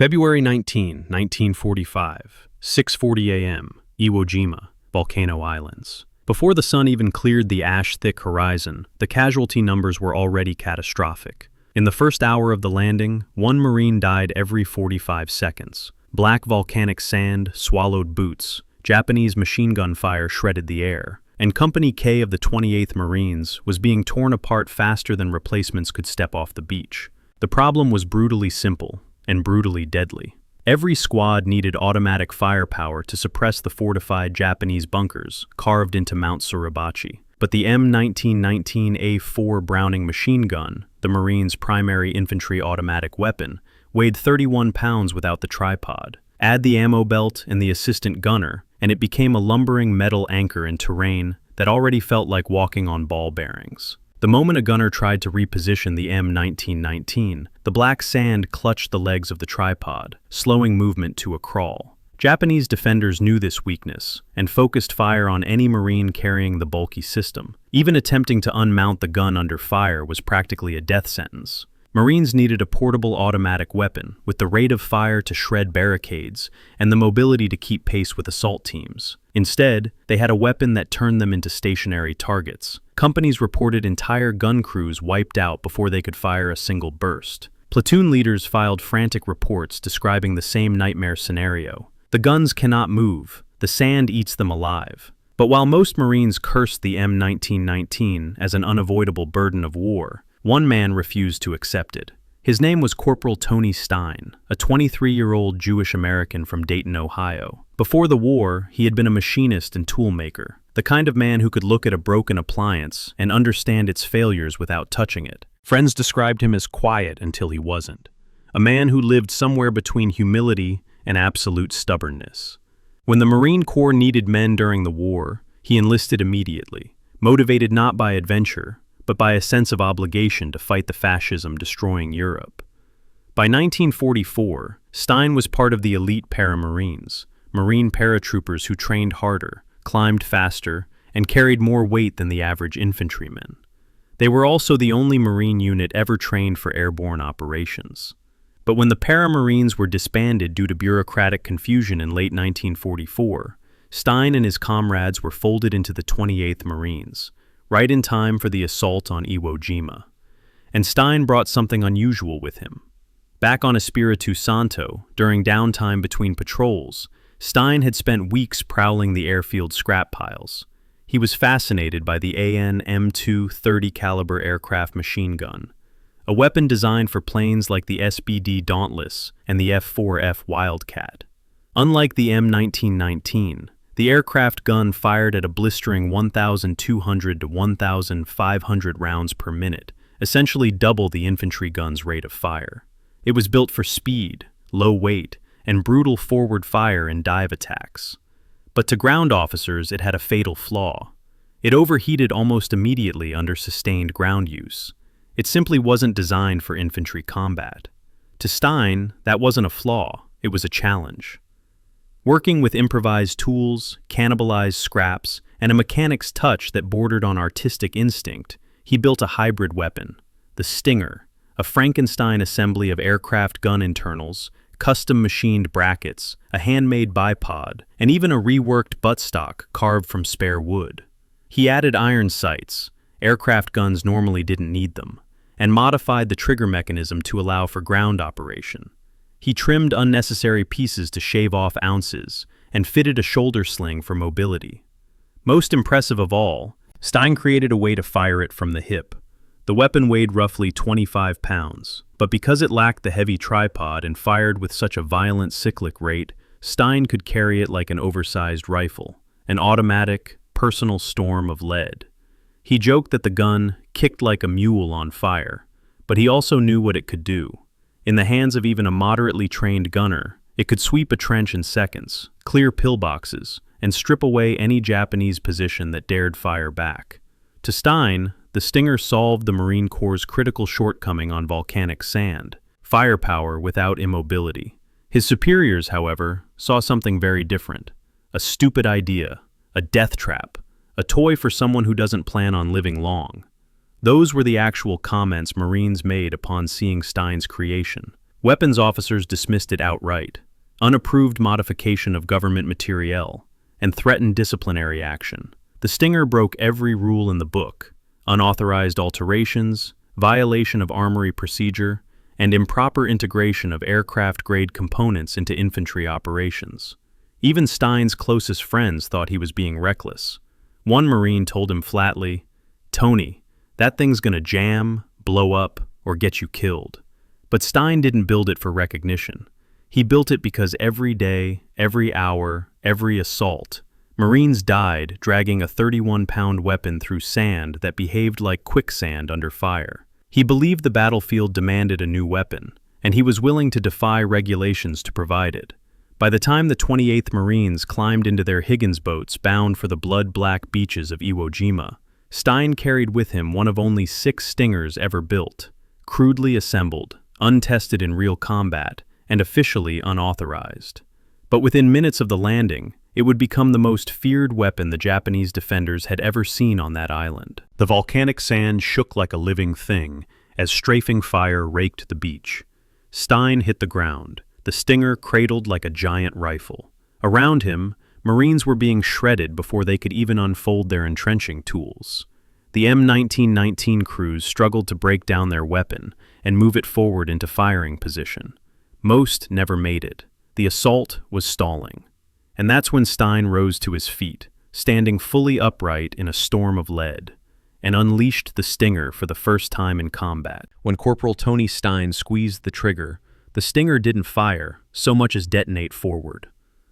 February 19, 1945, 6:40 a.m., Iwo Jima, Volcano Islands. Before the sun even cleared the ash-thick horizon, the casualty numbers were already catastrophic. In the first hour of the landing, one Marine died every 45 seconds. Black volcanic sand swallowed boots, Japanese machine gun fire shredded the air, and Company K of the 28th Marines was being torn apart faster than replacements could step off the beach. The problem was brutally simple and brutally deadly. Every squad needed automatic firepower to suppress the fortified Japanese bunkers carved into Mount Suribachi. But the M1919A4 Browning machine gun, the Marines' primary infantry automatic weapon, weighed 31 pounds without the tripod. Add the ammo belt and the assistant gunner, and it became a lumbering metal anchor in terrain that already felt like walking on ball bearings. The moment a gunner tried to reposition the M1919, the black sand clutched the legs of the tripod, slowing movement to a crawl. Japanese defenders knew this weakness and focused fire on any Marine carrying the bulky system. Even attempting to unmount the gun under fire was practically a death sentence. Marines needed a portable automatic weapon with the rate of fire to shred barricades and the mobility to keep pace with assault teams. Instead, they had a weapon that turned them into stationary targets. Companies reported entire gun crews wiped out before they could fire a single burst. Platoon leaders filed frantic reports describing the same nightmare scenario. The guns cannot move. The sand eats them alive. But while most Marines cursed the M1919 as an unavoidable burden of war, one man refused to accept it. His name was Corporal Tony Stein, a 23-year-old Jewish American from Dayton, Ohio. Before the war, he had been a machinist and toolmaker, the kind of man who could look at a broken appliance and understand its failures without touching it. Friends described him as quiet until he wasn't. A man who lived somewhere between humility and absolute stubbornness. When the Marine Corps needed men during the war, he enlisted immediately, motivated not by adventure, but by a sense of obligation to fight the fascism destroying Europe. By 1944, Stein was part of the elite Paramarines, Marine paratroopers who trained harder, climbed faster, and carried more weight than the average infantryman. They were also the only Marine unit ever trained for airborne operations. But when the Paramarines were disbanded due to bureaucratic confusion in late 1944, Stein and his comrades were folded into the 28th Marines, right in time for the assault on Iwo Jima. And Stein brought something unusual with him. Back on Espiritu Santo, during downtime between patrols, Stein had spent weeks prowling the airfield scrap piles. He was fascinated by the AN M2 30 caliber aircraft machine gun, a weapon designed for planes like the SBD Dauntless and the F-4F Wildcat. Unlike the M1919, the aircraft gun fired at a blistering 1,200 to 1,500 rounds per minute, essentially double the infantry gun's rate of fire. It was built for speed, low weight, and brutal forward fire in dive attacks. But to ground officers, it had a fatal flaw. It overheated almost immediately under sustained ground use. It simply wasn't designed for infantry combat. To Stein, that wasn't a flaw, it was a challenge. Working with improvised tools, cannibalized scraps, and a mechanic's touch that bordered on artistic instinct, he built a hybrid weapon, the Stinger, a Frankenstein assembly of aircraft gun internals, custom-machined brackets, a handmade bipod, and even a reworked buttstock carved from spare wood. He added iron sights, aircraft guns normally didn't need them, and modified the trigger mechanism to allow for ground operation. He trimmed unnecessary pieces to shave off ounces and fitted a shoulder sling for mobility. Most impressive of all, Stein created a way to fire it from the hip. The weapon weighed roughly 25 pounds, but because it lacked the heavy tripod and fired with such a violent cyclic rate, Stein could carry it like an oversized rifle, an automatic, personal storm of lead. He joked that the gun kicked like a mule on fire, but he also knew what it could do. In the hands of even a moderately trained gunner, it could sweep a trench in seconds, clear pillboxes, and strip away any Japanese position that dared fire back. To Stein, the Stinger solved the Marine Corps' critical shortcoming on volcanic sand, firepower without immobility. His superiors, however, saw something very different. A stupid idea, a death trap, a toy for someone who doesn't plan on living long. Those were the actual comments Marines made upon seeing Stein's creation. Weapons officers dismissed it outright, unapproved modification of government materiel, and threatened disciplinary action. The Stinger broke every rule in the book: unauthorized alterations, violation of armory procedure, and improper integration of aircraft-grade components into infantry operations. Even Stein's closest friends thought he was being reckless. One Marine told him flatly, "Tony, that thing's gonna jam, blow up, or get you killed." But Stein didn't build it for recognition. He built it because every day, every hour, every assault, Marines died dragging a 31-pound weapon through sand that behaved like quicksand under fire. He believed the battlefield demanded a new weapon, and he was willing to defy regulations to provide it. By the time the 28th Marines climbed into their Higgins boats bound for the blood-black beaches of Iwo Jima, Stein carried with him one of only 6 Stingers ever built, crudely assembled, untested in real combat, and officially unauthorized. But within minutes of the landing, it would become the most feared weapon the Japanese defenders had ever seen on that island. The volcanic sand shook like a living thing as strafing fire raked the beach. Stein hit the ground, the Stinger cradled like a giant rifle. Around him, Marines were being shredded before they could even unfold their entrenching tools. The M1919 crews struggled to break down their weapon and move it forward into firing position. Most never made it. The assault was stalling. And that's when Stein rose to his feet, standing fully upright in a storm of lead, and unleashed the Stinger for the first time in combat. When Corporal Tony Stein squeezed the trigger, the Stinger didn't fire so much as detonate forward.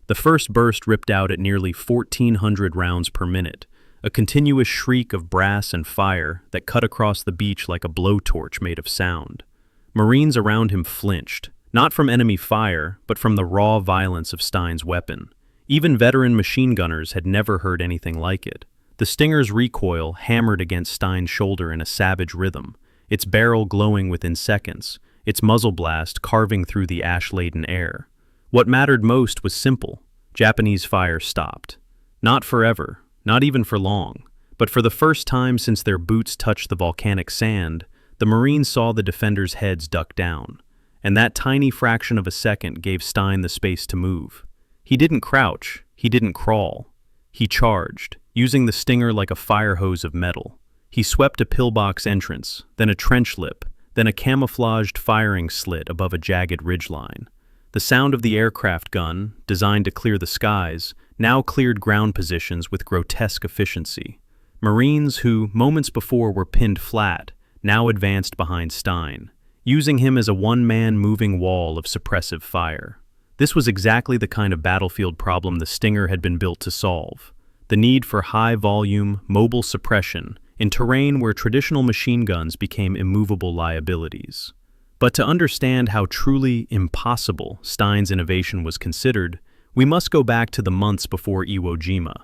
The first burst ripped out at nearly 1,400 rounds per minute, a continuous shriek of brass and fire that cut across the beach like a blowtorch made of sound. Marines around him flinched, not from enemy fire, but from the raw violence of Stein's weapon. Even veteran machine gunners had never heard anything like it. The Stinger's recoil hammered against Stein's shoulder in a savage rhythm, its barrel glowing within seconds, its muzzle blast carving through the ash-laden air. What mattered most was simple: Japanese fire stopped. Not forever, not even for long, but for the first time since their boots touched the volcanic sand, the Marines saw the defenders' heads duck down, and that tiny fraction of a second gave Stein the space to move. He didn't crouch, he didn't crawl. He charged, using the Stinger like a fire hose of metal. He swept a pillbox entrance, then a trench lip, then a camouflaged firing slit above a jagged ridgeline. The sound of the aircraft gun, designed to clear the skies, now cleared ground positions with grotesque efficiency. Marines who, moments before, were pinned flat, now advanced behind Stein, using him as a one-man moving wall of suppressive fire. This was exactly the kind of battlefield problem the Stinger had been built to solve: the need for high-volume, mobile suppression in terrain where traditional machine guns became immovable liabilities. But to understand how truly impossible Stein's innovation was considered, we must go back to the months before Iwo Jima,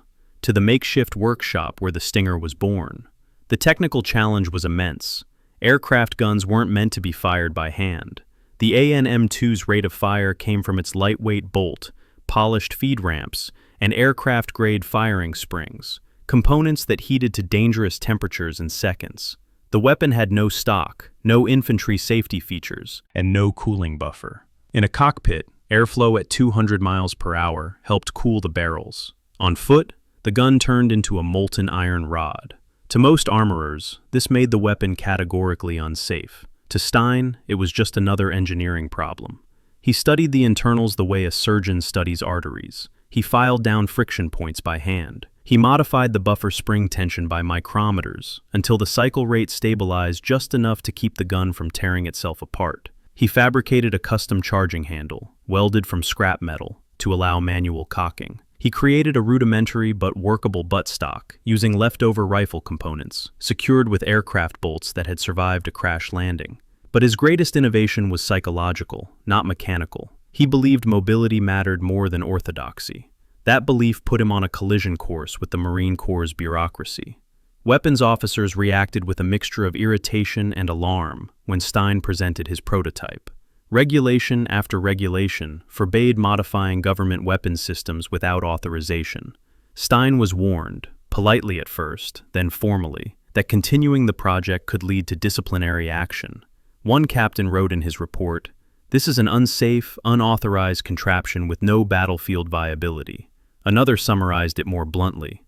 to the makeshift workshop where the Stinger was born. The technical challenge was immense. Aircraft guns weren't meant to be fired by hand. The AN-M2's rate of fire came from its lightweight bolt, polished feed ramps, and aircraft-grade firing springs, components that heated to dangerous temperatures in seconds. The weapon had no stock, no infantry safety features, and no cooling buffer. In a cockpit, airflow at 200 miles per hour helped cool the barrels. On foot, the gun turned into a molten iron rod. To most armorers, this made the weapon categorically unsafe. To Stein, it was just another engineering problem. He studied the internals the way a surgeon studies arteries. He filed down friction points by hand. He modified the buffer spring tension by micrometers until the cycle rate stabilized just enough to keep the gun from tearing itself apart. He fabricated a custom charging handle, welded from scrap metal, to allow manual cocking. He created a rudimentary but workable buttstock using leftover rifle components, secured with aircraft bolts that had survived a crash landing. But his greatest innovation was psychological, not mechanical. He believed mobility mattered more than orthodoxy. That belief put him on a collision course with the Marine Corps' bureaucracy. Weapons officers reacted with a mixture of irritation and alarm when Stein presented his prototype. Regulation after regulation forbade modifying government weapons systems without authorization. Stein was warned, politely at first, then formally, that continuing the project could lead to disciplinary action. One captain wrote in his report, This is an unsafe, unauthorized contraption with no battlefield viability. Another summarized it more bluntly.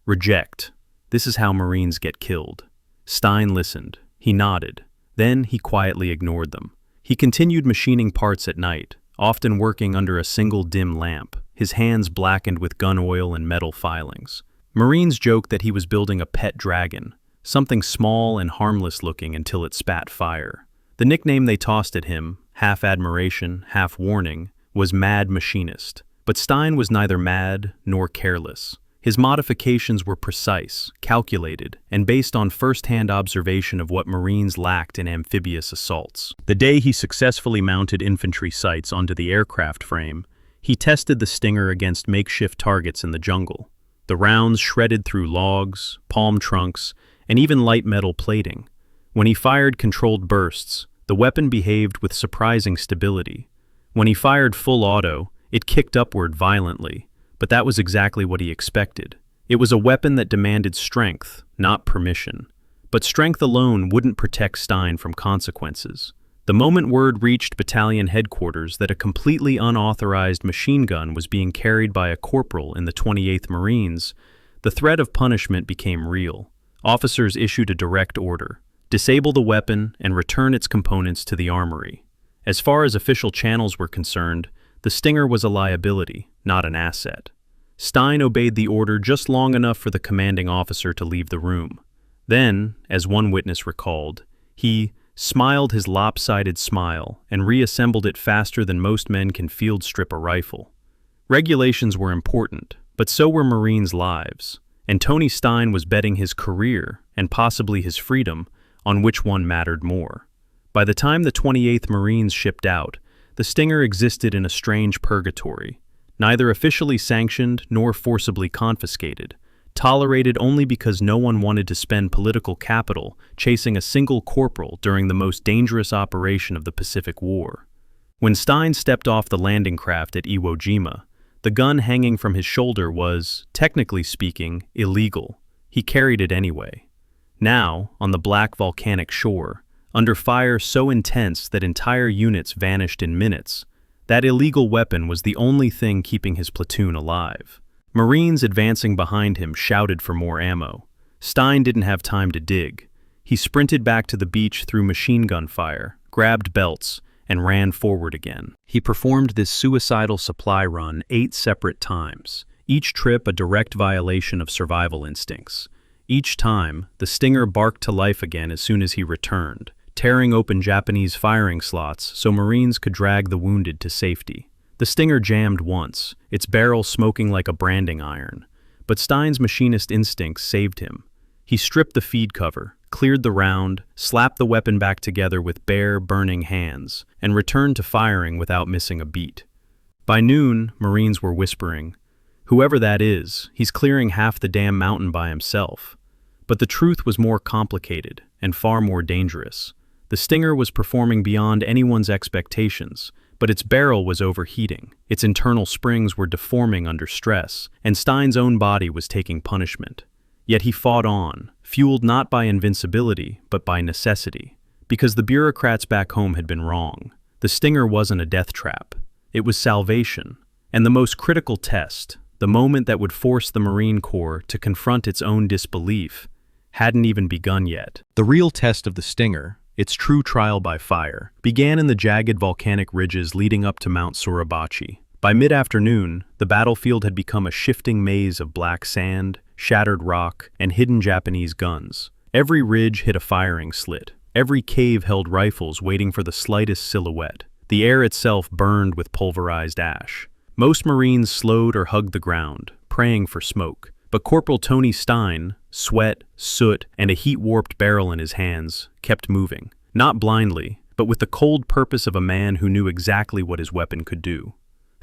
Reject. This is how Marines get killed. Stein listened. He nodded. Then he quietly ignored them. He continued machining parts at night, often working under a single dim lamp, his hands blackened with gun oil and metal filings. Marines joked that he was building a pet dragon, something small and harmless looking until it spat fire. The nickname they tossed at him, half admiration, half warning, was Mad Machinist. But Stein was neither mad nor careless. His modifications were precise, calculated, and based on first-hand observation of what Marines lacked in amphibious assaults. The day he successfully mounted infantry sights onto the aircraft frame, he tested the Stinger against makeshift targets in the jungle. The rounds shredded through logs, palm trunks, and even light metal plating. When he fired controlled bursts, the weapon behaved with surprising stability. When he fired full auto, it kicked upward violently, but that was exactly what he expected. It was a weapon that demanded strength, not permission. But strength alone wouldn't protect Stein from consequences. The moment word reached battalion headquarters that a completely unauthorized machine gun was being carried by a corporal in the 28th Marines, the threat of punishment became real. Officers issued a direct order: disable the weapon and return its components to the armory. As far as official channels were concerned, the Stinger was a liability, not an asset. Stein obeyed the order just long enough for the commanding officer to leave the room. Then, as one witness recalled, he smiled his lopsided smile and reassembled it faster than most men can field strip a rifle. Regulations were important, but so were Marines' lives, and Tony Stein was betting his career, and possibly his freedom, on which one mattered more. By the time the 28th Marines shipped out, the Stinger existed in a strange purgatory, neither officially sanctioned nor forcibly confiscated, tolerated only because no one wanted to spend political capital chasing a single corporal during the most dangerous operation of the Pacific War. When Stein stepped off the landing craft at Iwo Jima, the gun hanging from his shoulder was, technically speaking, illegal. He carried it anyway. Now, on the black volcanic shore, under fire so intense that entire units vanished in minutes, that illegal weapon was the only thing keeping his platoon alive. Marines advancing behind him shouted for more ammo. Stein didn't have time to dig. He sprinted back to the beach through machine gun fire, grabbed belts, and ran forward again. He performed this suicidal supply run 8 separate times, each trip a direct violation of survival instincts. Each time, the Stinger barked to life again as soon as he returned, tearing open Japanese firing slots so Marines could drag the wounded to safety. The Stinger jammed once, its barrel smoking like a branding iron, but Stein's machinist instincts saved him. He stripped the feed cover, cleared the round, slapped the weapon back together with bare, burning hands, and returned to firing without missing a beat. By noon, Marines were whispering, "Whoever that is, he's clearing half the damn mountain by himself." But the truth was more complicated and far more dangerous. The Stinger was performing beyond anyone's expectations, but its barrel was overheating, its internal springs were deforming under stress, and Stein's own body was taking punishment. Yet he fought on, fueled not by invincibility, but by necessity. Because the bureaucrats back home had been wrong. The Stinger wasn't a death trap. It was salvation. And the most critical test, the moment that would force the Marine Corps to confront its own disbelief, hadn't even begun yet. The real test of the Stinger, its true trial by fire, began in the jagged volcanic ridges leading up to Mount Suribachi. By mid-afternoon, the battlefield had become a shifting maze of black sand, shattered rock, and hidden Japanese guns. Every ridge hid a firing slit. Every cave held rifles waiting for the slightest silhouette. The air itself burned with pulverized ash. Most Marines slowed or hugged the ground, praying for smoke. But Corporal Tony Stein, sweat, soot, and a heat-warped barrel in his hands, kept moving. Not blindly, but with the cold purpose of a man who knew exactly what his weapon could do.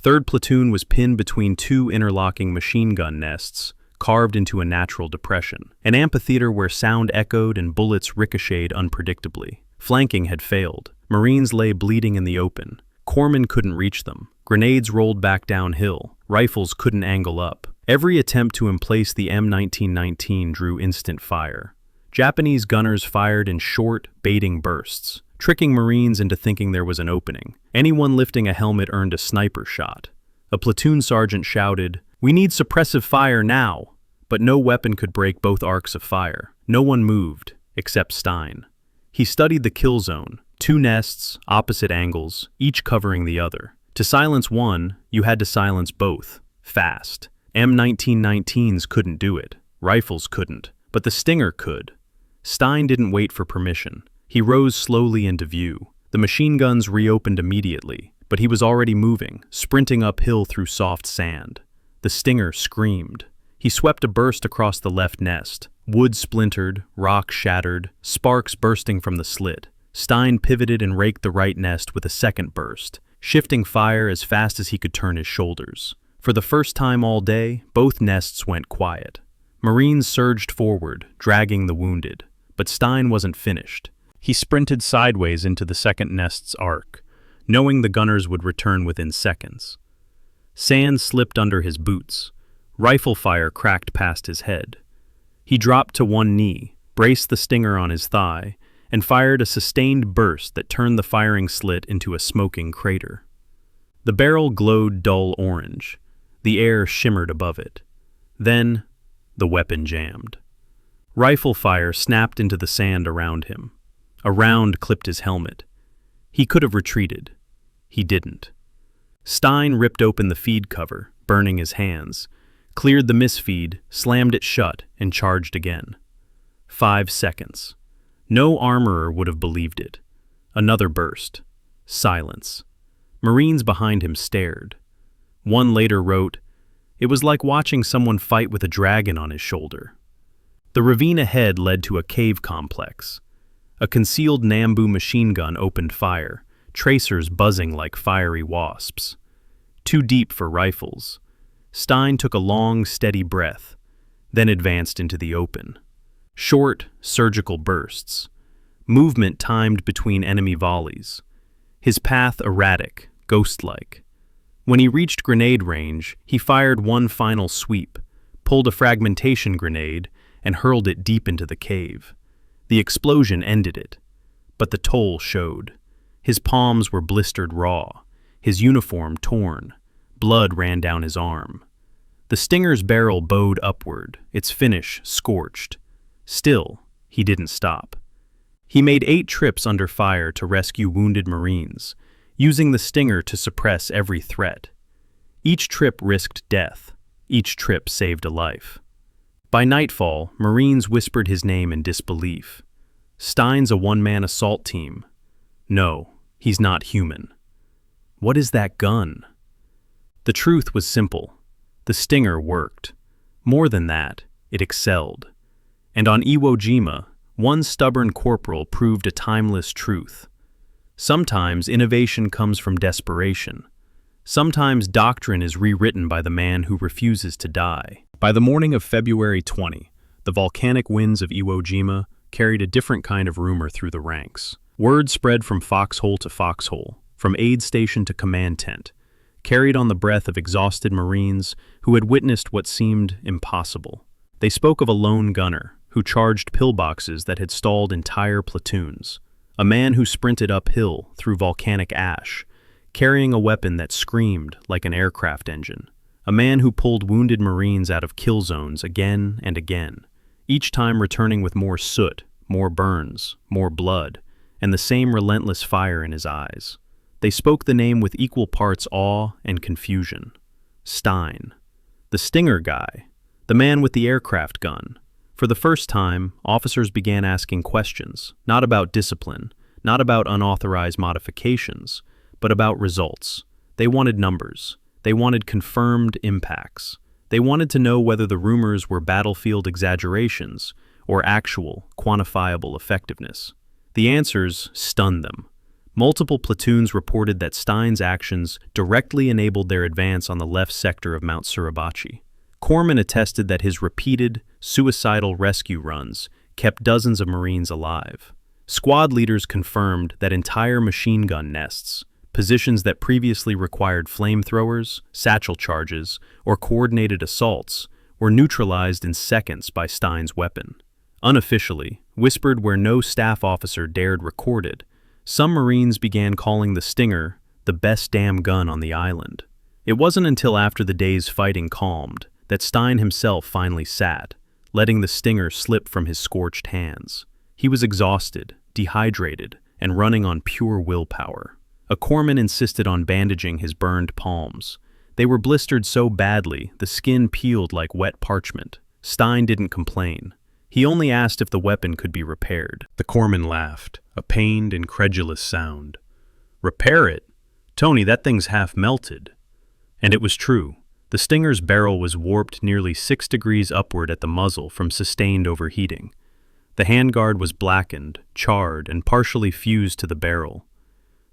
3rd Platoon was pinned between 2 interlocking machine gun nests, carved into a natural depression, an amphitheater where sound echoed and bullets ricocheted unpredictably. Flanking had failed. Marines lay bleeding in the open. Corpsmen couldn't reach them. Grenades rolled back downhill. Rifles couldn't angle up. Every attempt to emplace the M1919 drew instant fire. Japanese gunners fired in short, baiting bursts, tricking Marines into thinking there was an opening. Anyone lifting a helmet earned a sniper shot. A platoon sergeant shouted, "We need suppressive fire now!" But no weapon could break both arcs of fire. No one moved, except Stein. He studied the kill zone, 2 nests, opposite angles, each covering the other. To silence one, you had to silence both, fast. M1919s couldn't do it. Rifles couldn't. But the Stinger could. Stein didn't wait for permission. He rose slowly into view. The machine guns reopened immediately, but he was already moving, sprinting uphill through soft sand. The Stinger screamed. He swept a burst across the left nest. Wood splintered, rock shattered, sparks bursting from the slit. Stein pivoted and raked the right nest with a second burst, shifting fire as fast as he could turn his shoulders. For the first time all day, both nests went quiet. Marines surged forward, dragging the wounded. But Stein wasn't finished. He sprinted sideways into the second nest's arc, knowing the gunners would return within seconds. Sand slipped under his boots. Rifle fire cracked past his head. He dropped to one knee, braced the Stinger on his thigh, and fired a sustained burst that turned the firing slit into a smoking crater. The barrel glowed dull orange. The air shimmered above it. Then, the weapon jammed. Rifle fire snapped into the sand around him. A round clipped his helmet. He could have retreated. He didn't. Stein ripped open the feed cover, burning his hands, cleared the misfeed, slammed it shut, and charged again. 5 seconds. No armorer would have believed it. Another burst. Silence. Marines behind him stared. One later wrote, "It was like watching someone fight with a dragon on his shoulder." The ravine ahead led to a cave complex. A concealed Nambu machine gun opened fire, tracers buzzing like fiery wasps. Too deep for rifles. Stein took a long, steady breath, then advanced into the open. Short, surgical bursts. Movement timed between enemy volleys. His path erratic, ghost-like. When he reached grenade range, he fired one final sweep, pulled a fragmentation grenade, and hurled it deep into the cave. The explosion ended it, but the toll showed. His palms were blistered raw, his uniform torn. Blood ran down his arm. The Stinger's barrel bowed upward, its finish scorched. Still, he didn't stop. He made 8 trips under fire to rescue wounded Marines, using the Stinger to suppress every threat. Each trip risked death. Each trip saved a life. By nightfall, Marines whispered his name in disbelief. Stein's a one-man assault team. No, he's not human. What is that gun? The truth was simple. The Stinger worked. More than that, it excelled. And on Iwo Jima, one stubborn corporal proved a timeless truth. Sometimes innovation comes from desperation. Sometimes doctrine is rewritten by the man who refuses to die. By the morning of February 20, the volcanic winds of Iwo Jima carried a different kind of rumor through the ranks. Word spread from foxhole to foxhole, from aid station to command tent, carried on the breath of exhausted Marines who had witnessed what seemed impossible. They spoke of a lone gunner who charged pillboxes that had stalled entire platoons, a man who sprinted uphill through volcanic ash, carrying a weapon that screamed like an aircraft engine, a man who pulled wounded Marines out of kill zones again and again, each time returning with more soot, more burns, more blood, and the same relentless fire in his eyes. They spoke the name with equal parts awe and confusion. Stein. The Stinger guy. The man with the aircraft gun. For the first time, officers began asking questions, not about discipline, not about unauthorized modifications, but about results. They wanted numbers. They wanted confirmed impacts. They wanted to know whether the rumors were battlefield exaggerations or actual, quantifiable effectiveness. The answers stunned them. Multiple platoons reported that Stein's actions directly enabled their advance on the left sector of Mount Suribachi. Corpsmen attested that his repeated, suicidal rescue runs kept dozens of Marines alive. Squad leaders confirmed that entire machine gun nests, positions that previously required flamethrowers, satchel charges, or coordinated assaults, were neutralized in seconds by Stein's weapon. Unofficially, whispered where no staff officer dared record it, Some Marines began calling the Stinger the best damn gun on the island. It wasn't until after the day's fighting calmed that Stein himself finally sat, letting the Stinger slip from his scorched hands. He was exhausted, dehydrated, and running on pure willpower. A corpsman insisted on bandaging his burned palms. They were blistered so badly the skin peeled like wet parchment. Stein didn't complain. He only asked if the weapon could be repaired. The corpsman laughed, a pained, incredulous sound. "Repair it? Tony, that thing's half melted." And it was true. The Stinger's barrel was warped nearly 6 degrees upward at the muzzle from sustained overheating. The handguard was blackened, charred, and partially fused to the barrel.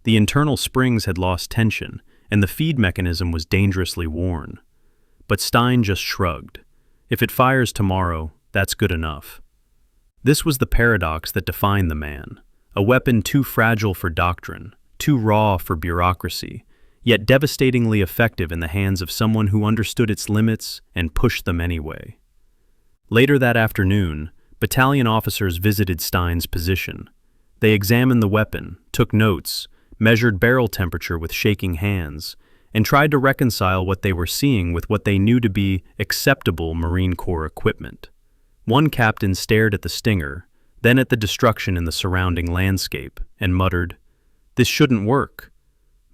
The internal springs had lost tension, and the feed mechanism was dangerously worn. But Stein just shrugged. If it fires tomorrow, that's good enough. This was the paradox that defined the man. A weapon too fragile for doctrine, too raw for bureaucracy, yet devastatingly effective in the hands of someone who understood its limits and pushed them anyway. Later that afternoon, battalion officers visited Stein's position. They examined the weapon, took notes, measured barrel temperature with shaking hands, and tried to reconcile what they were seeing with what they knew to be acceptable Marine Corps equipment. One captain stared at the Stinger, then at the destruction in the surrounding landscape, and muttered, "This shouldn't work."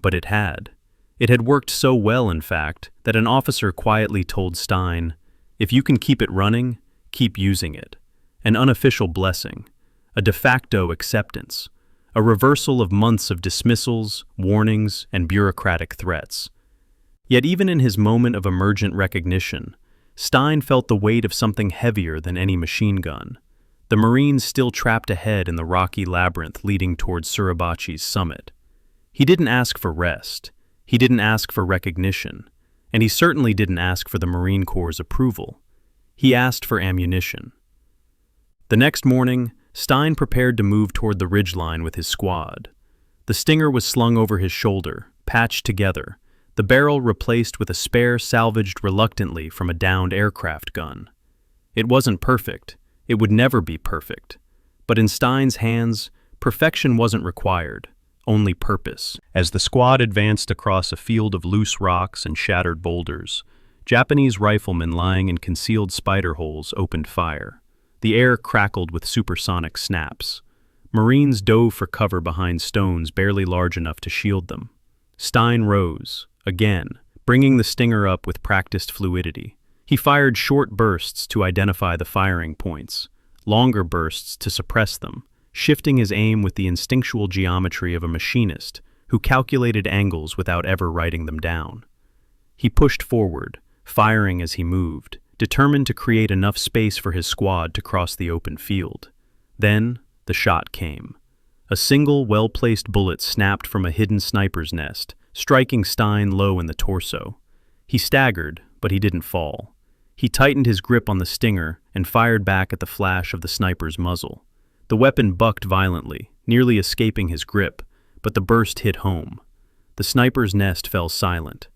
But it had. It had worked so well, in fact, that an officer quietly told Stein, "If you can keep it running, keep using it." An unofficial blessing, a de facto acceptance, a reversal of months of dismissals, warnings, and bureaucratic threats. Yet even in his moment of emergent recognition, Stein felt the weight of something heavier than any machine gun. The Marines still trapped ahead in the rocky labyrinth leading towards Suribachi's summit. He didn't ask for rest, he didn't ask for recognition, and he certainly didn't ask for the Marine Corps' approval. He asked for ammunition. The next morning, Stein prepared to move toward the ridgeline with his squad. The Stinger was slung over his shoulder, patched together, the barrel replaced with a spare salvaged reluctantly from a downed aircraft gun. It wasn't perfect, it would never be perfect, but in Stein's hands, perfection wasn't required, only purpose. As the squad advanced across a field of loose rocks and shattered boulders, Japanese riflemen lying in concealed spider holes opened fire. The air crackled with supersonic snaps. Marines dove for cover behind stones barely large enough to shield them. Stein rose, again, bringing the Stinger up with practiced fluidity. He fired short bursts to identify the firing points, longer bursts to suppress them, shifting his aim with the instinctual geometry of a machinist who calculated angles without ever writing them down. He pushed forward, firing as he moved, determined to create enough space for his squad to cross the open field. Then, the shot came. A single, well-placed bullet snapped from a hidden sniper's nest, striking Stein low in the torso. He staggered, but he didn't fall. He tightened his grip on the Stinger and fired back at the flash of the sniper's muzzle. The weapon bucked violently, nearly escaping his grip, but the burst hit home. The sniper's nest fell silent.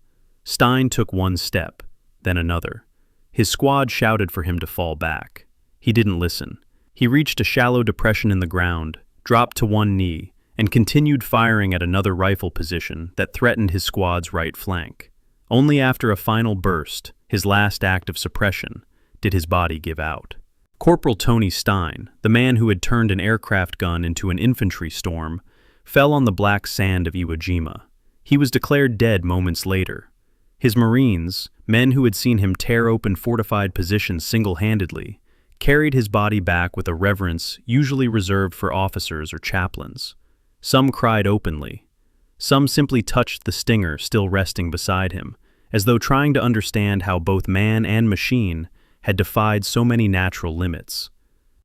Stein took one step, then another. His squad shouted for him to fall back. He didn't listen. He reached a shallow depression in the ground, dropped to one knee, and continued firing at another rifle position that threatened his squad's right flank. Only after a final burst, his last act of suppression, did his body give out. Corporal Tony Stein, the man who had turned an aircraft gun into an infantry storm, fell on the black sand of Iwo Jima. He was declared dead moments later. His Marines, men who had seen him tear open fortified positions single-handedly, carried his body back with a reverence usually reserved for officers or chaplains. Some cried openly. Some simply touched the Stinger still resting beside him, as though trying to understand how both man and machine had defied so many natural limits.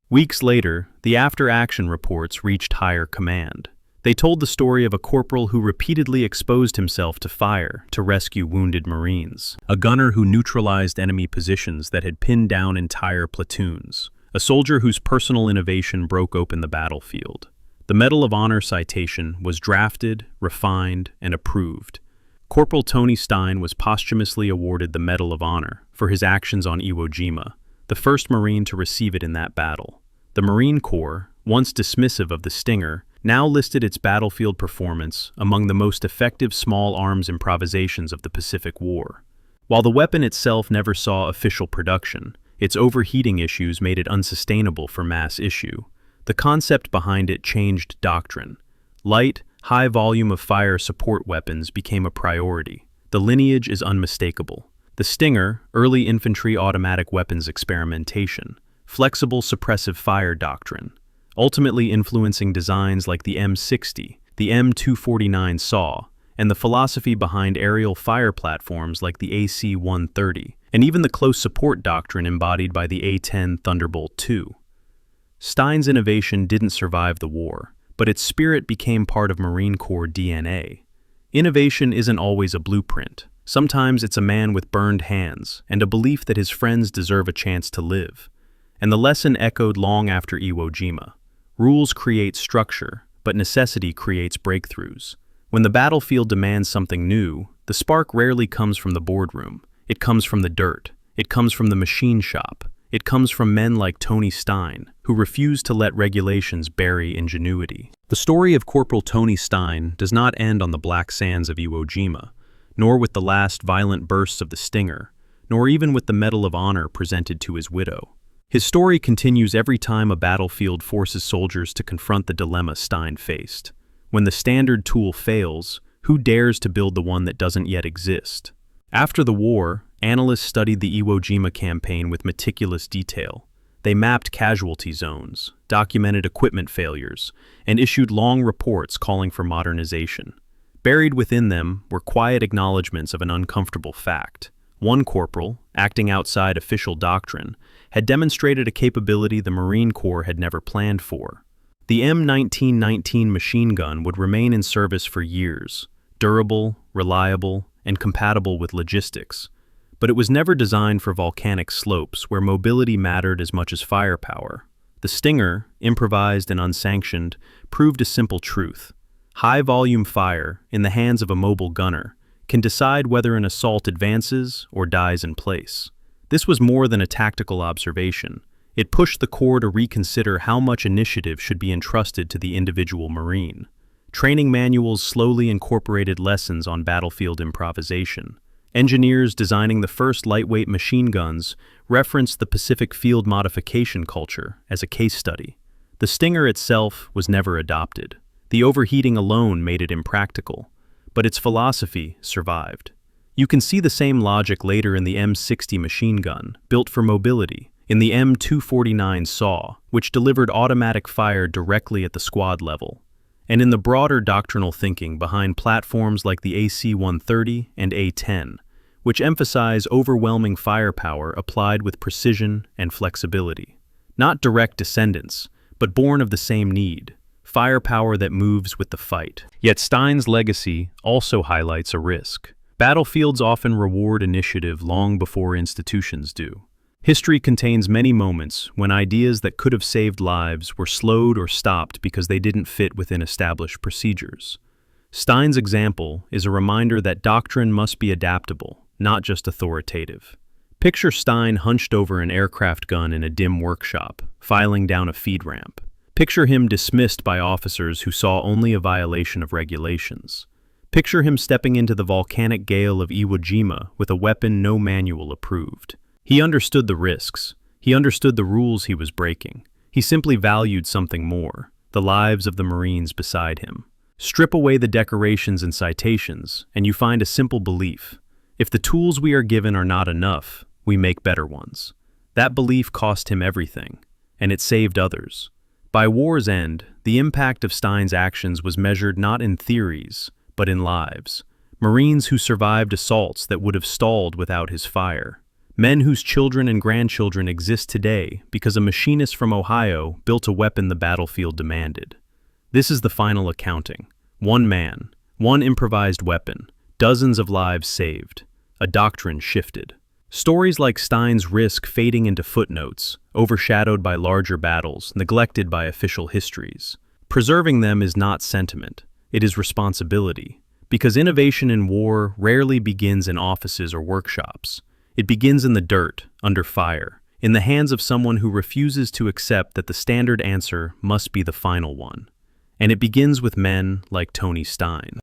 Weeks later, the after-action reports reached higher command. They told the story of a corporal who repeatedly exposed himself to fire to rescue wounded Marines, a gunner who neutralized enemy positions that had pinned down entire platoons, a soldier whose personal innovation broke open the battlefield. The Medal of Honor citation was drafted, refined, and approved. Corporal Tony Stein was posthumously awarded the Medal of Honor for his actions on Iwo Jima, the first Marine to receive it in that battle. The Marine Corps, once dismissive of the Stinger, now listed its battlefield performance among the most effective small arms improvisations of the Pacific War. While the weapon itself never saw official production, its overheating issues made it unsustainable for mass issue. The concept behind it changed doctrine. Light, high volume of fire support weapons became a priority. The lineage is unmistakable. The Stinger, early infantry automatic weapons experimentation, flexible suppressive fire doctrine, ultimately influencing designs like the M60, the M249 SAW, and the philosophy behind aerial fire platforms like the AC-130, and even the close support doctrine embodied by the A-10 Thunderbolt II. Stein's innovation didn't survive the war, but its spirit became part of Marine Corps DNA. Innovation isn't always a blueprint. Sometimes it's a man with burned hands and a belief that his friends deserve a chance to live. And the lesson echoed long after Iwo Jima. Rules create structure, but necessity creates breakthroughs. When the battlefield demands something new, the spark rarely comes from the boardroom. It comes from the dirt. It comes from the machine shop. It comes from men like Tony Stein, who refuse to let regulations bury ingenuity. The story of Corporal Tony Stein does not end on the black sands of Iwo Jima, nor with the last violent bursts of the Stinger, nor even with the Medal of Honor presented to his widow. His story continues every time a battlefield forces soldiers to confront the dilemma Stein faced. When the standard tool fails, who dares to build the one that doesn't yet exist? After the war, analysts studied the Iwo Jima campaign with meticulous detail. They mapped casualty zones, documented equipment failures, and issued long reports calling for modernization. Buried within them were quiet acknowledgments of an uncomfortable fact. One corporal, acting outside official doctrine, had demonstrated a capability the Marine Corps had never planned for. The M1919 machine gun would remain in service for years, durable, reliable, and compatible with logistics. But it was never designed for volcanic slopes where mobility mattered as much as firepower. The Stinger, improvised and unsanctioned, proved a simple truth. High-volume fire, in the hands of a mobile gunner, can decide whether an assault advances or dies in place. This was more than a tactical observation. It pushed the Corps to reconsider how much initiative should be entrusted to the individual Marine. Training manuals slowly incorporated lessons on battlefield improvisation. Engineers designing the first lightweight machine guns referenced the Pacific field modification culture as a case study. The Stinger itself was never adopted. The overheating alone made it impractical, but its philosophy survived. You can see the same logic later in the M60 machine gun, built for mobility, in the M249 SAW, which delivered automatic fire directly at the squad level, and in the broader doctrinal thinking behind platforms like the AC-130 and A-10, which emphasize overwhelming firepower applied with precision and flexibility. Not direct descendants, but born of the same need, firepower that moves with the fight. Yet Stein's legacy also highlights a risk. Battlefields often reward initiative long before institutions do. History contains many moments when ideas that could have saved lives were slowed or stopped because they didn't fit within established procedures. Stein's example is a reminder that doctrine must be adaptable, not just authoritative. Picture Stein hunched over an aircraft gun in a dim workshop, filing down a feed ramp. Picture him dismissed by officers who saw only a violation of regulations. Picture him stepping into the volcanic gale of Iwo Jima with a weapon no manual approved. He understood the risks. He understood the rules he was breaking. He simply valued something more, the lives of the Marines beside him. Strip away the decorations and citations, and you find a simple belief. If the tools we are given are not enough, we make better ones. That belief cost him everything, and it saved others. By war's end, the impact of Stein's actions was measured not in theories, but in lives. Marines who survived assaults that would have stalled without his fire. Men whose children and grandchildren exist today because a machinist from Ohio built a weapon the battlefield demanded. This is the final accounting. One man, one improvised weapon, dozens of lives saved, a doctrine shifted. Stories like Stein's risk fading into footnotes, overshadowed by larger battles, neglected by official histories. Preserving them is not sentiment, it is responsibility, because innovation in war rarely begins in offices or workshops. It begins in the dirt, under fire, in the hands of someone who refuses to accept that the standard answer must be the final one. And it begins with men like Tony Stein.